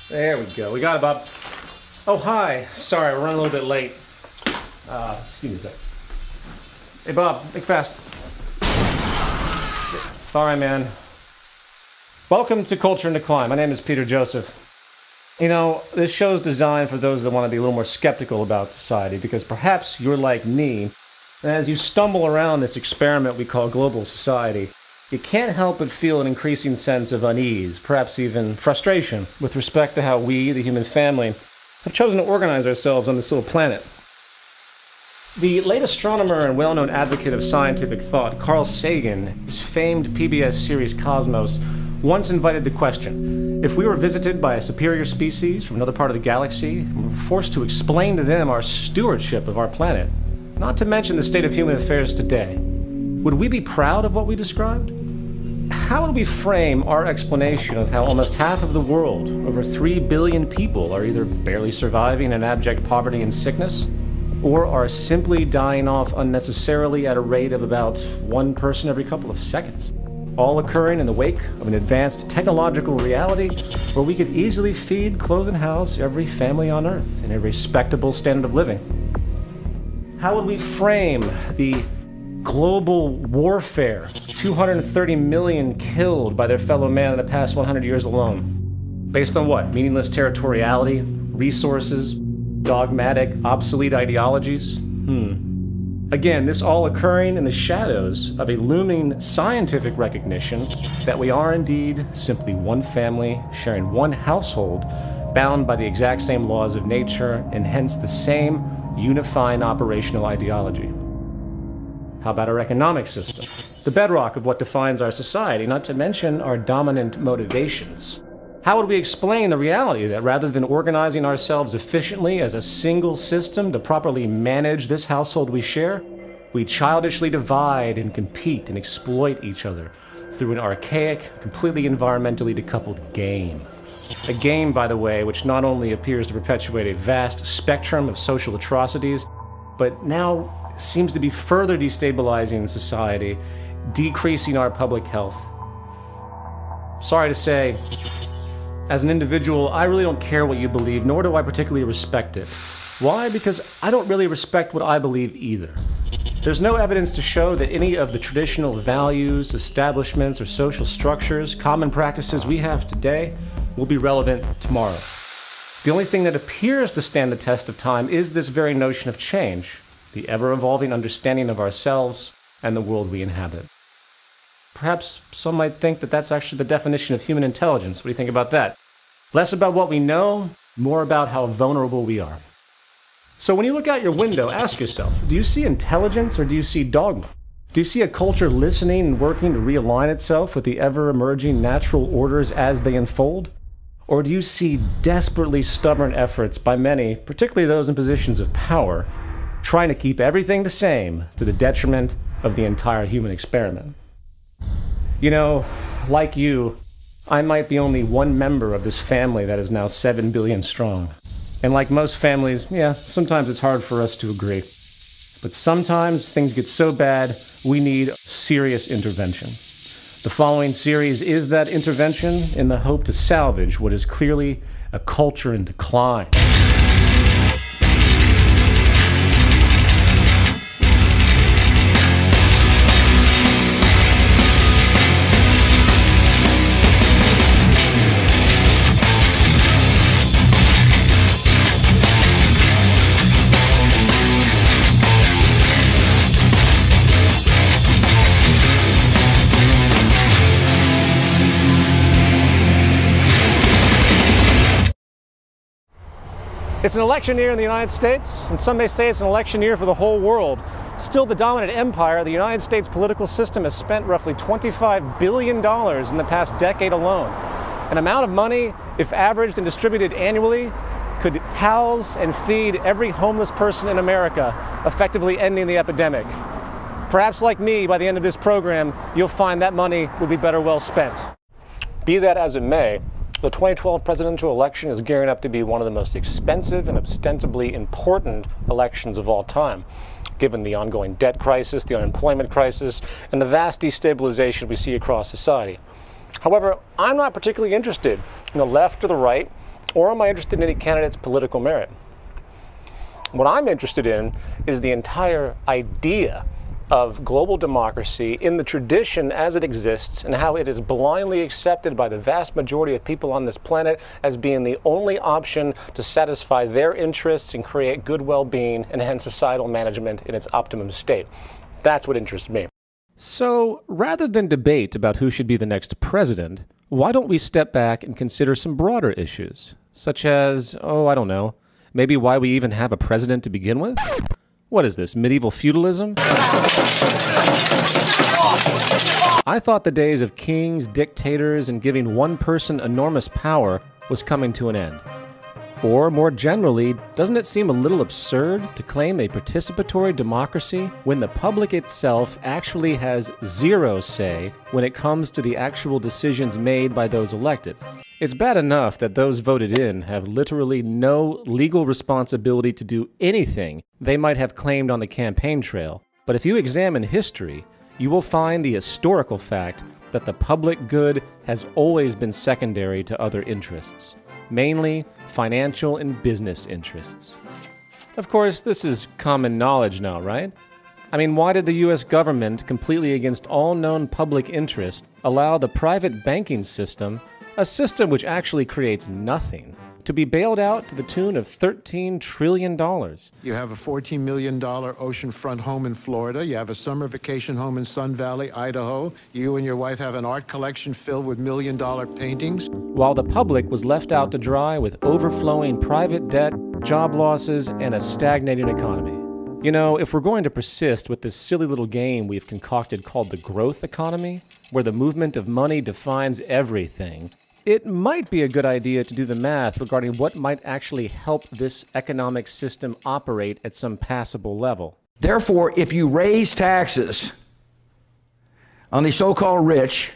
There we go. We got it, Bob. Oh, hi. Sorry, we're running a little bit late. Excuse me a sec. Hey, Bob, make fast. Sorry, man. Welcome to Culture in Decline. My name is Peter Joseph. You know, this show is designed for those that want to be a little more skeptical about society, because perhaps you're like me, and as you stumble around this experiment we call global society, you can't help but feel an increasing sense of unease, perhaps even frustration, with respect to how we, the human family, have chosen to organize ourselves on this little planet. The late astronomer and well-known advocate of scientific thought, Carl Sagan, his famed PBS series Cosmos, once invited the question: if we were visited by a superior species from another part of the galaxy, and were forced to explain to them our stewardship of our planet, not to mention the state of human affairs today, would we be proud of what we described? How would we frame our explanation of how almost half of the world, over 3 billion people, are either barely surviving in abject poverty and sickness, or are simply dying off unnecessarily at a rate of about one person every couple of seconds, all occurring in the wake of an advanced technological reality where we could easily feed, clothe, and house every family on Earth in a respectable standard of living? How would we frame the global warfare, 230 million killed by their fellow man in the past 100 years alone? Based on what? Meaningless territoriality, resources, dogmatic, obsolete ideologies? Again, this all occurring in the shadows of a looming scientific recognition that we are indeed simply one family, sharing one household, bound by the exact same laws of nature, and hence the same unifying operational ideology. How about our economic system? The bedrock of what defines our society, not to mention our dominant motivations. How would we explain the reality that rather than organizing ourselves efficiently as a single system to properly manage this household we share, we childishly divide and compete and exploit each other through an archaic, completely environmentally decoupled game? A game, by the way, which not only appears to perpetuate a vast spectrum of social atrocities, but now seems to be further destabilizing society, decreasing our public health. Sorry to say, as an individual, I really don't care what you believe, nor do I particularly respect it. Why? Because I don't really respect what I believe either. There's no evidence to show that any of the traditional values, establishments, or social structures, common practices we have today will be relevant tomorrow. The only thing that appears to stand the test of time is this very notion of change, the ever-evolving understanding of ourselves and the world we inhabit. Perhaps some might think that that's actually the definition of human intelligence. What do you think about that? Less about what we know, more about how vulnerable we are. So when you look out your window, ask yourself, do you see intelligence or do you see dogma? Do you see a culture listening and working to realign itself with the ever-emerging natural orders as they unfold? Or do you see desperately stubborn efforts by many, particularly those in positions of power, trying to keep everything the same to the detriment of the entire human experiment? You know, like you, I might be only one member of this family that is now 7 billion strong. And like most families, yeah, sometimes it's hard for us to agree. But sometimes things get so bad, we need serious intervention. The following series is that intervention in the hope to salvage what is clearly a culture in decline. It's an election year in the United States, and some may say it's an election year for the whole world. Still the dominant empire, the United States political system has spent roughly $25 billion in the past decade alone. An amount of money, if averaged and distributed annually, could house and feed every homeless person in America, effectively ending the epidemic. Perhaps like me, by the end of this program, you'll find that money would be better well spent. Be that as it may, the 2012 presidential election is gearing up to be one of the most expensive and ostensibly important elections of all time, given the ongoing debt crisis, the unemployment crisis, and the vast destabilization we see across society. However, I'm not particularly interested in the left or the right, or am I interested in any candidate's political merit? What I'm interested in is the entire idea of global democracy in the tradition as it exists and how it is blindly accepted by the vast majority of people on this planet as being the only option to satisfy their interests and create good well-being and hence societal management in its optimum state. That's what interests me. So, rather than debate about who should be the next president, why don't we step back and consider some broader issues, such as, I don't know, maybe why we even have a president to begin with? What is this, medieval feudalism? I thought the days of kings, dictators, and giving one person enormous power was coming to an end. Or, more generally, doesn't it seem a little absurd to claim a participatory democracy when the public itself actually has zero say when it comes to the actual decisions made by those elected? It's bad enough that those voted in have literally no legal responsibility to do anything they might have claimed on the campaign trail. But if you examine history, you will find the historical fact that the public good has always been secondary to other interests, mainly financial and business interests. Of course, this is common knowledge now, right? I mean, why did the US government, completely against all known public interest, allow the private banking system, a system which actually creates nothing, to be bailed out to the tune of $13 trillion? You have a $14 million oceanfront home in Florida. You have a summer vacation home in Sun Valley, Idaho. You and your wife have an art collection filled with million-dollar paintings. While the public was left out to dry with overflowing private debt, job losses, and a stagnating economy. You know, if we're going to persist with this silly little game we've concocted called the growth economy, where the movement of money defines everything, it might be a good idea to do the math regarding what might actually help this economic system operate at some passable level. Therefore, if you raise taxes on the so-called rich,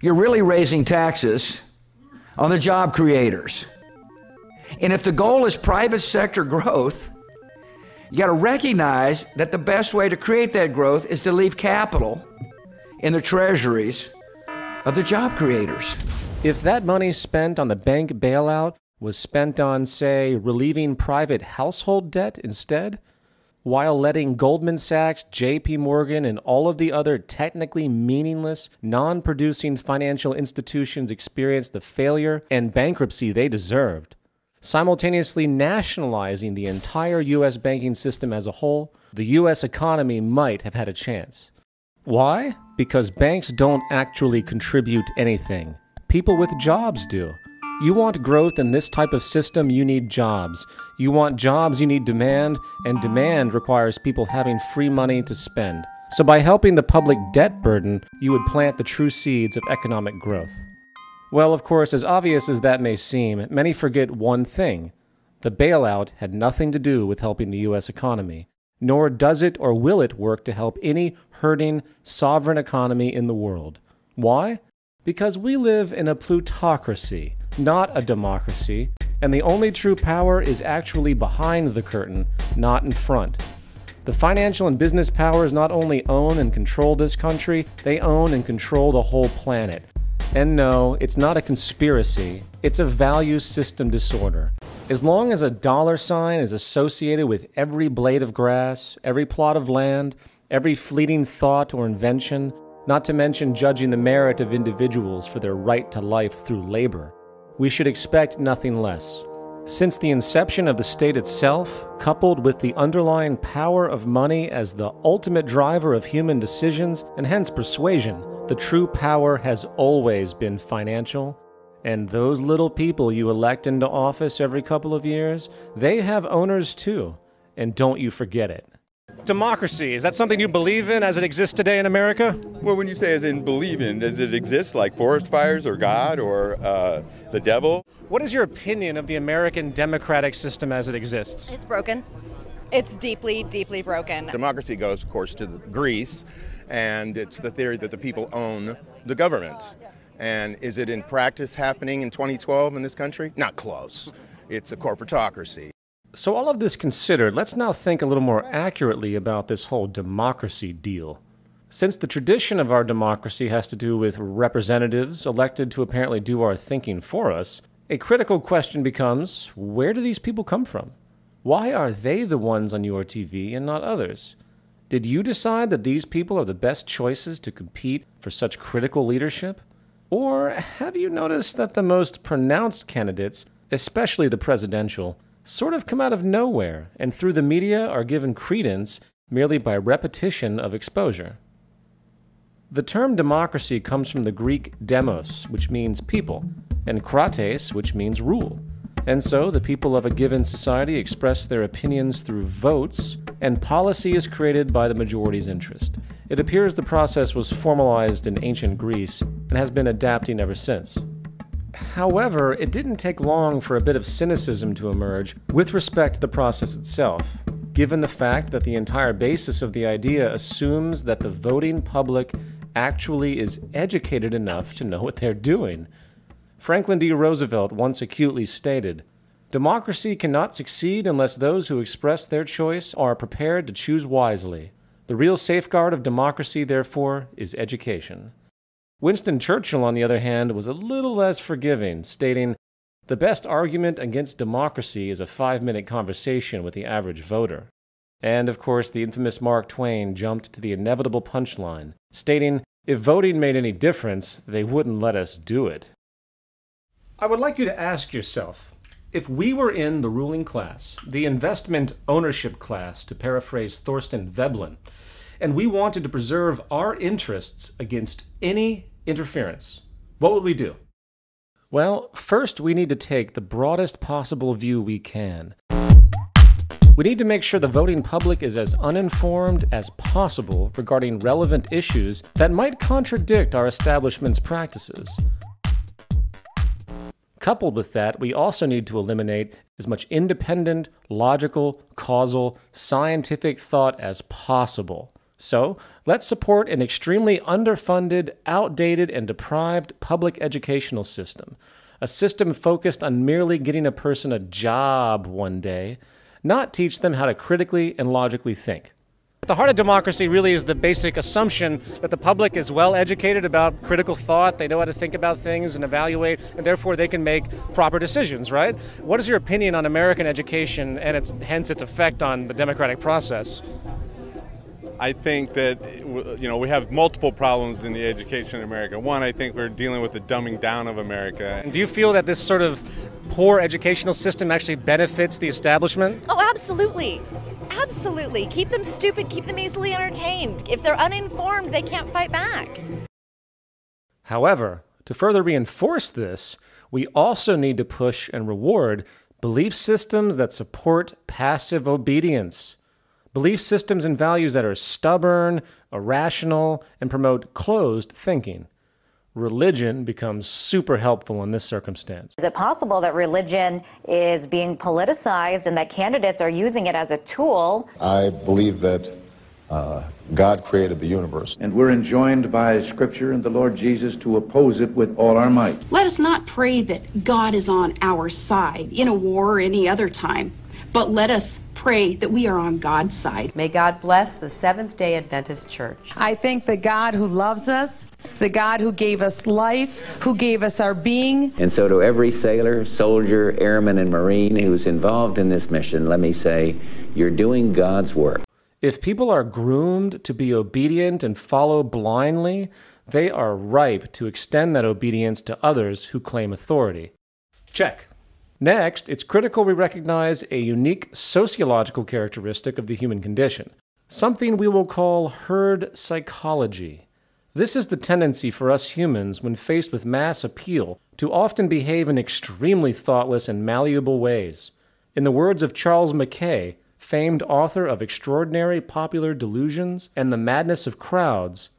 you're really raising taxes on the job creators. And if the goal is private sector growth, you got to recognize that the best way to create that growth is to leave capital in the treasuries of the job creators. If that money spent on the bank bailout was spent on, say, relieving private household debt instead, while letting Goldman Sachs, JP Morgan, and all of the other technically meaningless, non-producing financial institutions experience the failure and bankruptcy they deserved, simultaneously nationalizing the entire U.S. banking system as a whole, the U.S. economy might have had a chance. Why? Because banks don't actually contribute anything. People with jobs do. You want growth in this type of system, you need jobs. You want jobs, you need demand, and demand requires people having free money to spend. So by helping the public debt burden, you would plant the true seeds of economic growth. Well, of course, as obvious as that may seem, many forget one thing. The bailout had nothing to do with helping the U.S. economy, nor does it or will it work to help any hurting, sovereign economy in the world. Why? Because we live in a plutocracy, not a democracy, and the only true power is actually behind the curtain, not in front. The financial and business powers not only own and control this country, they own and control the whole planet. And no, it's not a conspiracy, it's a value system disorder. As long as a dollar sign is associated with every blade of grass, every plot of land, every fleeting thought or invention, not to mention judging the merit of individuals for their right to life through labor, we should expect nothing less. Since the inception of the state itself, coupled with the underlying power of money as the ultimate driver of human decisions and hence persuasion, the true power has always been financial. And those little people you elect into office every couple of years, they have owners too. And don't you forget it. Democracy, is that something you believe in as it exists today in America? Well, when you say as in believe in, does it exist like forest fires or God or the devil? What is your opinion of the American democratic system as it exists? It's broken. It's deeply, deeply broken. Democracy goes, of course, to Greece, and it's the theory that the people own the government. And is it in practice happening in 2012 in this country? Not close. It's a corporatocracy. So all of this considered, let's now think a little more accurately about this whole democracy deal. Since the tradition of our democracy has to do with representatives elected to apparently do our thinking for us, a critical question becomes, where do these people come from? Why are they the ones on your TV and not others? Did you decide that these people are the best choices to compete for such critical leadership? Or have you noticed that the most pronounced candidates, especially the presidential, sort of come out of nowhere and through the media are given credence merely by repetition of exposure? The term democracy comes from the Greek demos, which means people, and krates, which means rule. And so the people of a given society express their opinions through votes, and policy is created by the majority's interest. It appears the process was formalized in ancient Greece and has been adapting ever since. However, it didn't take long for a bit of cynicism to emerge with respect to the process itself, given the fact that the entire basis of the idea assumes that the voting public actually is educated enough to know what they're doing. Franklin D. Roosevelt once acutely stated, "Democracy cannot succeed unless those who express their choice are prepared to choose wisely. The real safeguard of democracy, therefore, is education." Winston Churchill, on the other hand, was a little less forgiving, stating, "The best argument against democracy is a 5-minute conversation with the average voter." And, of course, the infamous Mark Twain jumped to the inevitable punchline, stating, "If voting made any difference, they wouldn't let us do it." I would like you to ask yourself, if we were in the ruling class, the investment ownership class, to paraphrase Thorstein Veblen, and we wanted to preserve our interests against any interference, what would we do? Well, first we need to take the broadest possible view we can. We need to make sure the voting public is as uninformed as possible regarding relevant issues that might contradict our establishment's practices. Coupled with that, we also need to eliminate as much independent, logical, causal, scientific thought as possible. So, let's support an extremely underfunded, outdated, and deprived public educational system. A system focused on merely getting a person a job one day, not teach them how to critically and logically think. At the heart of democracy really is the basic assumption that the public is well educated about critical thought, they know how to think about things and evaluate, and therefore they can make proper decisions, right? What is your opinion on American education and hence its effect on the democratic process? I think that, we have multiple problems in the education in America. One, I think we're dealing with the dumbing down of America. And do you feel that this sort of poor educational system actually benefits the establishment? Oh, absolutely. Absolutely. Keep them stupid, keep them easily entertained. If they're uninformed, they can't fight back. However, to further reinforce this, we also need to push and reward belief systems that support passive obedience. Belief systems and values that are stubborn, irrational, and promote closed thinking. Religion becomes super helpful in this circumstance. Is it possible that religion is being politicized and that candidates are using it as a tool? I believe that God created the universe. And we're enjoined by Scripture and the Lord Jesus to oppose it with all our might. Let us not pray that God is on our side in a war or any other time, but let us pray that we are on God's side. May God bless the Seventh-day Adventist Church. I thank the God who loves us, the God who gave us life, who gave us our being. And so to every sailor, soldier, airman, and Marine who's involved in this mission, let me say, you're doing God's work. If people are groomed to be obedient and follow blindly, they are ripe to extend that obedience to others who claim authority. Check. Next, it's critical we recognize a unique sociological characteristic of the human condition, something we will call herd psychology. This is the tendency for us humans when faced with mass appeal to often behave in extremely thoughtless and malleable ways. In the words of Charles Mackay, famed author of Extraordinary Popular Delusions and the Madness of Crowds,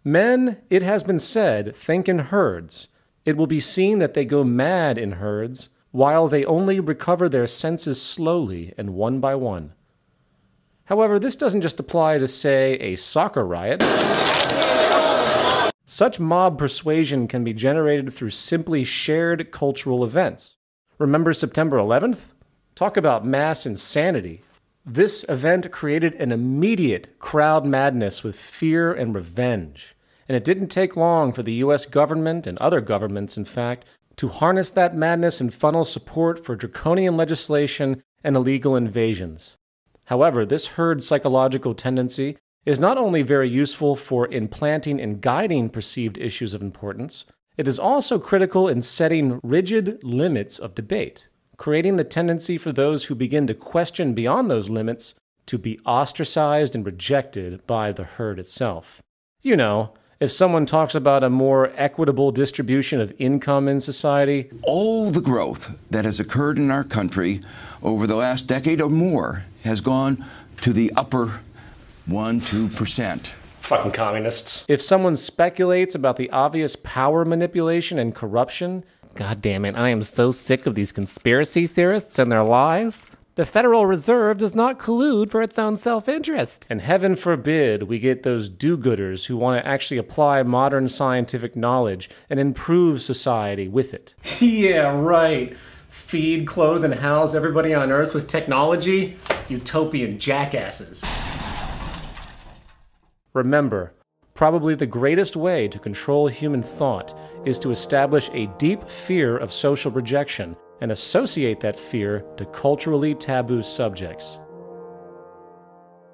"Men, it has been said, think in herds. It will be seen that they go mad in herds, while they only recover their senses slowly and one by one." However, this doesn't just apply to, say, a soccer riot. Such mob persuasion can be generated through simply shared cultural events. Remember September 11th? Talk about mass insanity. This event created an immediate crowd madness with fear and revenge. And it didn't take long for the U.S. government, and other governments, in fact, to harness that madness and funnel support for draconian legislation and illegal invasions. However, this herd psychological tendency is not only very useful for implanting and guiding perceived issues of importance, it is also critical in setting rigid limits of debate, creating the tendency for those who begin to question beyond those limits to be ostracized and rejected by the herd itself. You know, if someone talks about a more equitable distribution of income in society, all the growth that has occurred in our country over the last decade or more has gone to the upper 1–2%. Fucking communists. If someone speculates about the obvious power manipulation and corruption, God damn it, I am so sick of these conspiracy theorists and their lies. The Federal Reserve does not collude for its own self-interest. And heaven forbid we get those do-gooders who want to actually apply modern scientific knowledge and improve society with it. Yeah, right. Feed, clothe, and house everybody on Earth with technology? Utopian jackasses. Remember, probably the greatest way to control human thought is to establish a deep fear of social rejection and associate that fear to culturally taboo subjects.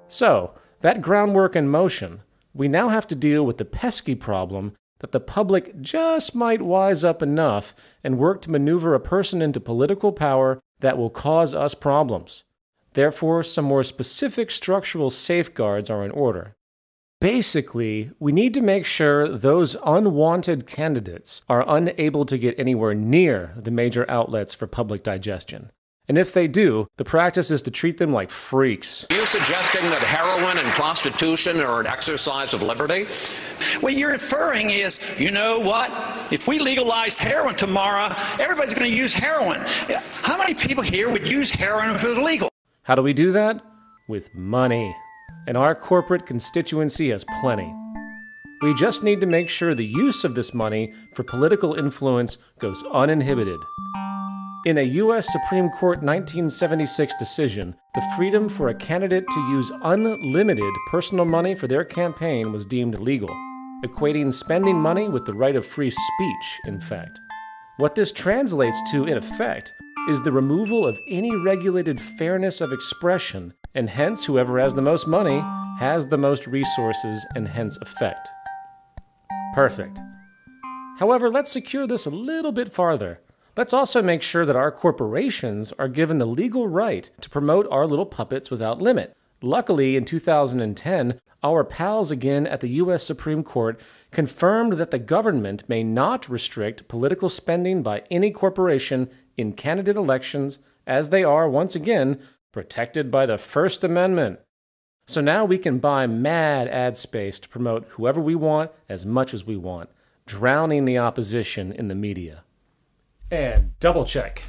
So, that groundwork in motion, we now have to deal with the pesky problem that the public just might wise up enough and work to maneuver a person into political power that will cause us problems. Therefore, some more specific structural safeguards are in order. Basically, we need to make sure those unwanted candidates are unable to get anywhere near the major outlets for public digestion. And if they do, the practice is to treat them like freaks. Are you suggesting that heroin and prostitution are an exercise of liberty? What you're inferring is, you know what? If we legalized heroin tomorrow, everybody's going to use heroin. How many people here would use heroin if it was legal? How do we do that? With money. And our corporate constituency has plenty. We just need to make sure the use of this money for political influence goes uninhibited. In a U.S. Supreme Court 1976 decision, the freedom for a candidate to use unlimited personal money for their campaign was deemed legal, equating spending money with the right of free speech, in fact. What this translates to, in effect, is the removal of any regulated fairness of expression, and hence whoever has the most money has the most resources and hence effect. Perfect. However, let's secure this a little bit farther. Let's also make sure that our corporations are given the legal right to promote our little puppets without limit. Luckily, in 2010, our pals again at the U.S. Supreme Court confirmed that the government may not restrict political spending by any corporation in candidate elections, as they are, once again, protected by the First Amendment. So now we can buy mad ad space to promote whoever we want as much as we want, drowning the opposition in the media. And double check.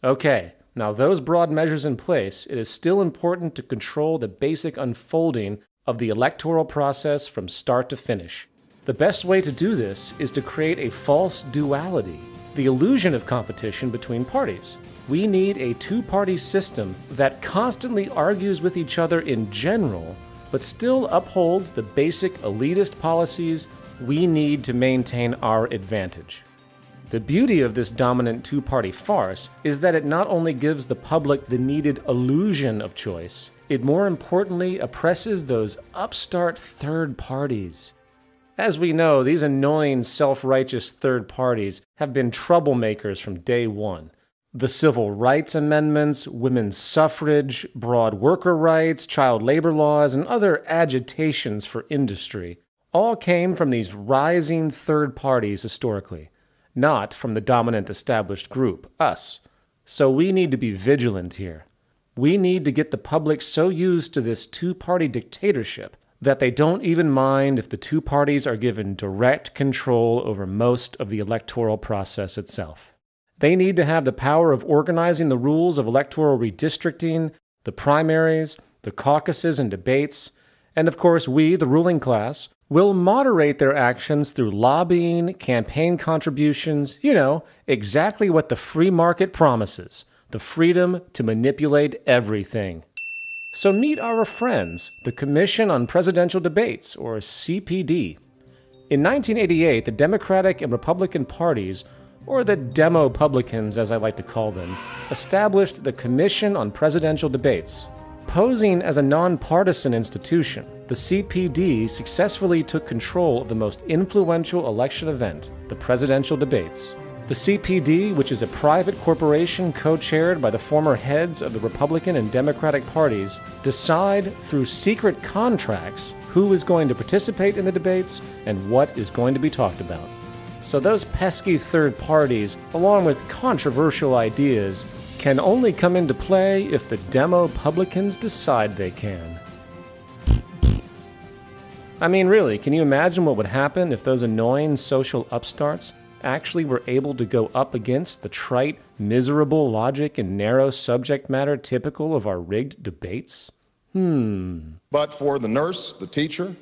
Okay, now those broad measures in place, it is still important to control the basic unfolding of the electoral process from start to finish. The best way to do this is to create a false duality, the illusion of competition between parties. We need a two-party system that constantly argues with each other in general, but still upholds the basic elitist policies we need to maintain our advantage. The beauty of this dominant two-party farce is that it not only gives the public the needed illusion of choice, it more importantly oppresses those upstart third parties. As we know, these annoying self-righteous third parties have been troublemakers from day one. The civil rights amendments, women's suffrage, broad worker rights, child labor laws, and other agitations for industry all came from these rising third parties historically, not from the dominant established group, us. So we need to be vigilant here. We need to get the public so used to this two-party dictatorship that they don't even mind if the two parties are given direct control over most of the electoral process itself. They need to have the power of organizing the rules of electoral redistricting, the primaries, the caucuses and debates, and of course we, the ruling class, will moderate their actions through lobbying, campaign contributions, exactly what the free market promises, the freedom to manipulate everything. So meet our friends, the Commission on Presidential Debates, or CPD. In 1988, the Democratic and Republican parties, or the Demo-publicans as I like to call them, established the Commission on Presidential Debates. Posing as a nonpartisan institution, the CPD successfully took control of the most influential election event, the presidential debates. The CPD, which is a private corporation co-chaired by the former heads of the Republican and Democratic parties, decide through secret contracts who is going to participate in the debates and what is going to be talked about. So those pesky third parties, along with controversial ideas, can only come into play if the Demo-publicans decide they can. I mean, really, can you imagine what would happen if those annoying social upstarts actually were able to go up against the trite, miserable logic and narrow subject matter typical of our rigged debates? But for the nurse, the teacher,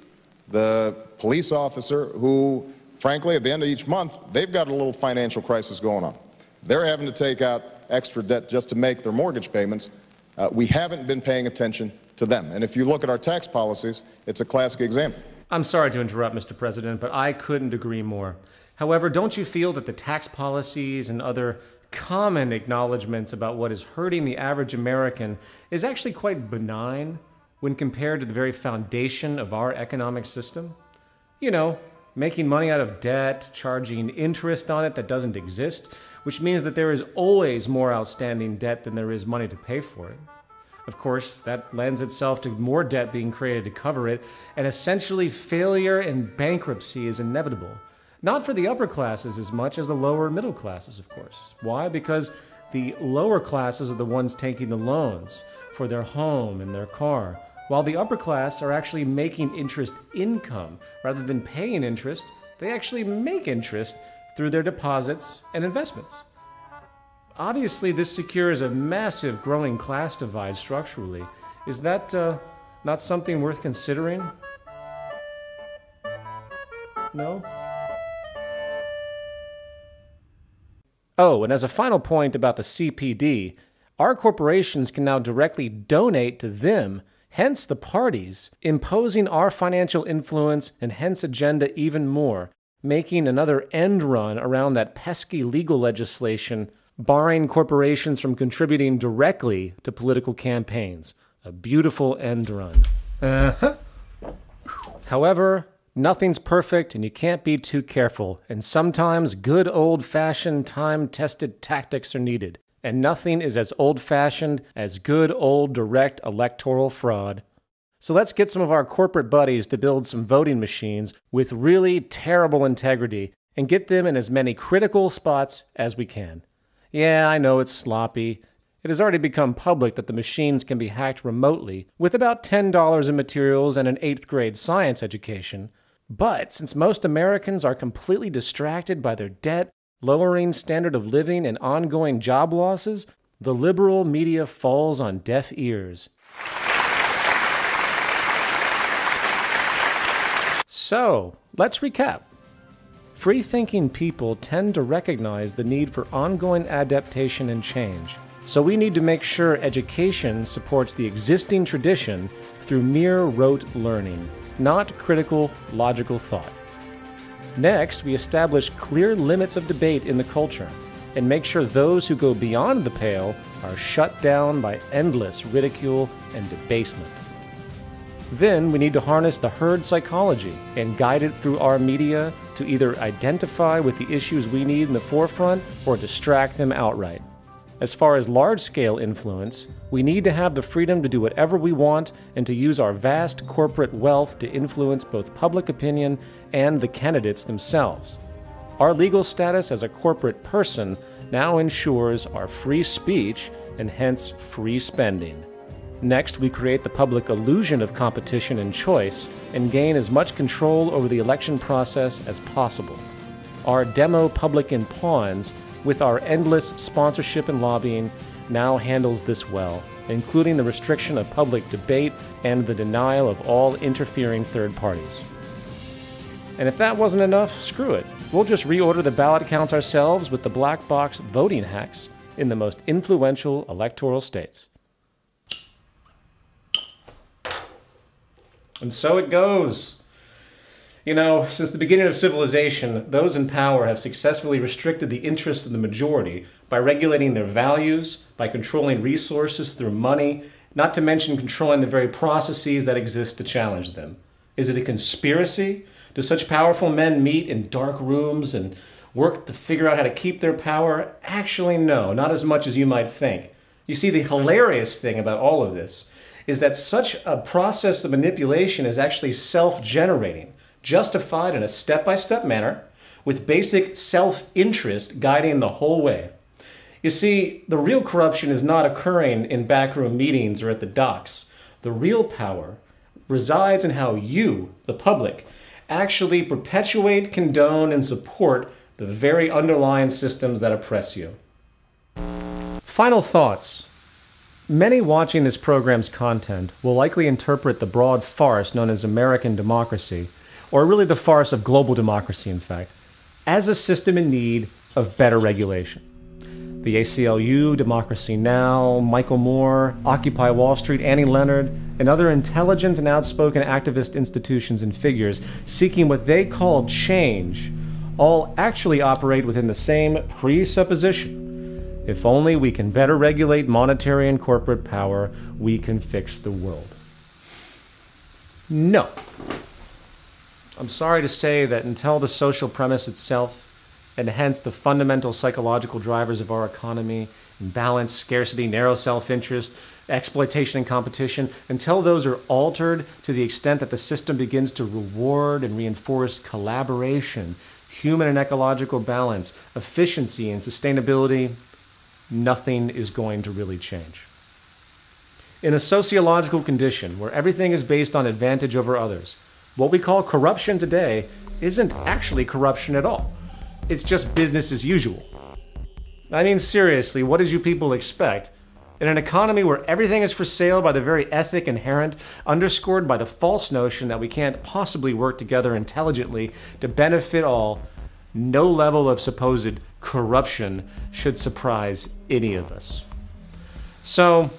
the police officer who, frankly, at the end of each month, they've got a little financial crisis going on. They're having to take out extra debt just to make their mortgage payments. We haven't been paying attention to them. And if you look at our tax policies, it's a classic example. I'm sorry to interrupt, Mr. President, but I couldn't agree more. However, don't you feel that the tax policies and other common acknowledgments about what is hurting the average American is actually quite benign when compared to the very foundation of our economic system? You know, making money out of debt, charging interest on it that doesn't exist, which means that there is always more outstanding debt than there is money to pay for it. Of course, that lends itself to more debt being created to cover it, and essentially failure and bankruptcy is inevitable. Not for the upper classes as much as the lower middle classes, of course. Why? Because the lower classes are the ones taking the loans for their home and their car, while the upper class are actually making interest income. Rather than paying interest, they actually make interest through their deposits and investments. Obviously, this secures a massive growing class divide structurally. Is that not something worth considering? No? Oh, and as a final point about the CPD, our corporations can now directly donate to them, hence the parties, imposing our financial influence and hence agenda even more, making another end run around that pesky legal legislation barring corporations from contributing directly to political campaigns. A beautiful end run. However, nothing's perfect and you can't be too careful, and sometimes good old-fashioned time-tested tactics are needed, and nothing is as old-fashioned as good old direct electoral fraud. So let's get some of our corporate buddies to build some voting machines with really terrible integrity and get them in as many critical spots as we can. Yeah, I know it's sloppy. It has already become public that the machines can be hacked remotely with about $10 in materials and an 8th grade science education. But since most Americans are completely distracted by their debt, lowering standard of living, and ongoing job losses, the liberal media falls on deaf ears. So, let's recap. Free-thinking people tend to recognize the need for ongoing adaptation and change. So we need to make sure education supports the existing tradition through mere rote learning, not critical, logical thought. Next, we establish clear limits of debate in the culture and make sure those who go beyond the pale are shut down by endless ridicule and debasement. Then we need to harness the herd psychology and guide it through our media to either identify with the issues we need in the forefront or distract them outright. As far as large-scale influence, we need to have the freedom to do whatever we want and to use our vast corporate wealth to influence both public opinion and the candidates themselves. Our legal status as a corporate person now ensures our free speech and hence free spending. Next, we create the public illusion of competition and choice and gain as much control over the election process as possible. Our Demo-publican pawns, with our endless sponsorship and lobbying, now handles this well, including the restriction of public debate and the denial of all interfering third parties. And if that wasn't enough, screw it. We'll just reorder the ballot counts ourselves with the black box voting hacks in the most influential electoral states. And so it goes. You know, since the beginning of civilization, those in power have successfully restricted the interests of the majority by regulating their values, by controlling resources through money, not to mention controlling the very processes that exist to challenge them. Is it a conspiracy? Do such powerful men meet in dark rooms and work to figure out how to keep their power? Actually, no, not as much as you might think. You see, the hilarious thing about all of this is that such a process of manipulation is actually self-generating, justified in a step-by-step manner, with basic self-interest guiding the whole way. You see, the real corruption is not occurring in backroom meetings or at the docks. The real power resides in how you, the public, actually perpetuate, condone, and support the very underlying systems that oppress you. Final thoughts. Many watching this program's content will likely interpret the broad farce known as American democracy, or really the farce of global democracy, in fact, as a system in need of better regulation. The ACLU, Democracy Now!, Michael Moore, Occupy Wall Street, Annie Leonard, and other intelligent and outspoken activist institutions and figures seeking what they call change all actually operate within the same presupposition. If only we can better regulate monetary and corporate power, we can fix the world. No. I'm sorry to say that until the social premise itself, and hence the fundamental psychological drivers of our economy, imbalance, scarcity, narrow self-interest, exploitation and competition, until those are altered to the extent that the system begins to reward and reinforce collaboration, human and ecological balance, efficiency and sustainability, nothing is going to really change. In a sociological condition where everything is based on advantage over others, what we call corruption today isn't actually corruption at all. It's just business as usual. I mean, seriously, what did you people expect? In an economy where everything is for sale by the very ethic inherent, underscored by the false notion that we can't possibly work together intelligently to benefit all, no level of supposed corruption should surprise any of us. So,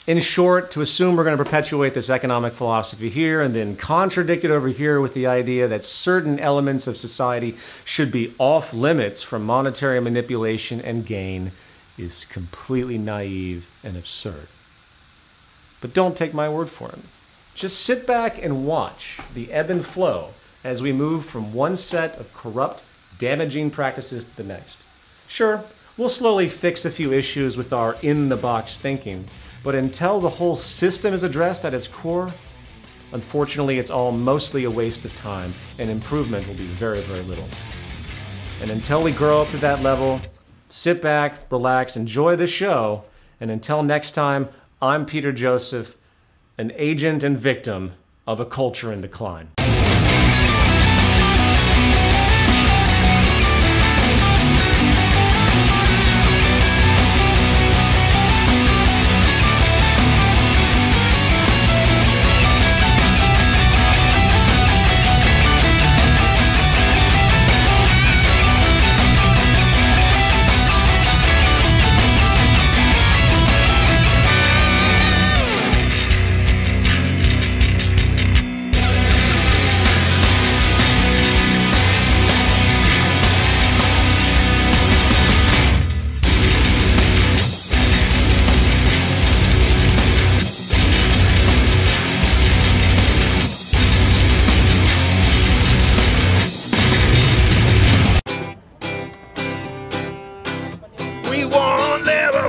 in short, to assume we're going to perpetuate this economic philosophy here and then contradict it over here with the idea that certain elements of society should be off limits from monetary manipulation and gain is completely naive and absurd. But don't take my word for it. Just sit back and watch the ebb and flow as we move from one set of corrupt, damaging practices to the next. Sure, we'll slowly fix a few issues with our in-the-box thinking, but until the whole system is addressed at its core, unfortunately, it's all mostly a waste of time, and improvement will be very, very little. And until we grow up to that level, sit back, relax, enjoy the show, and until next time, I'm Peter Joseph, an agent and victim of a culture in decline.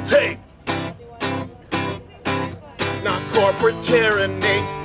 Take, not corporate tyranny.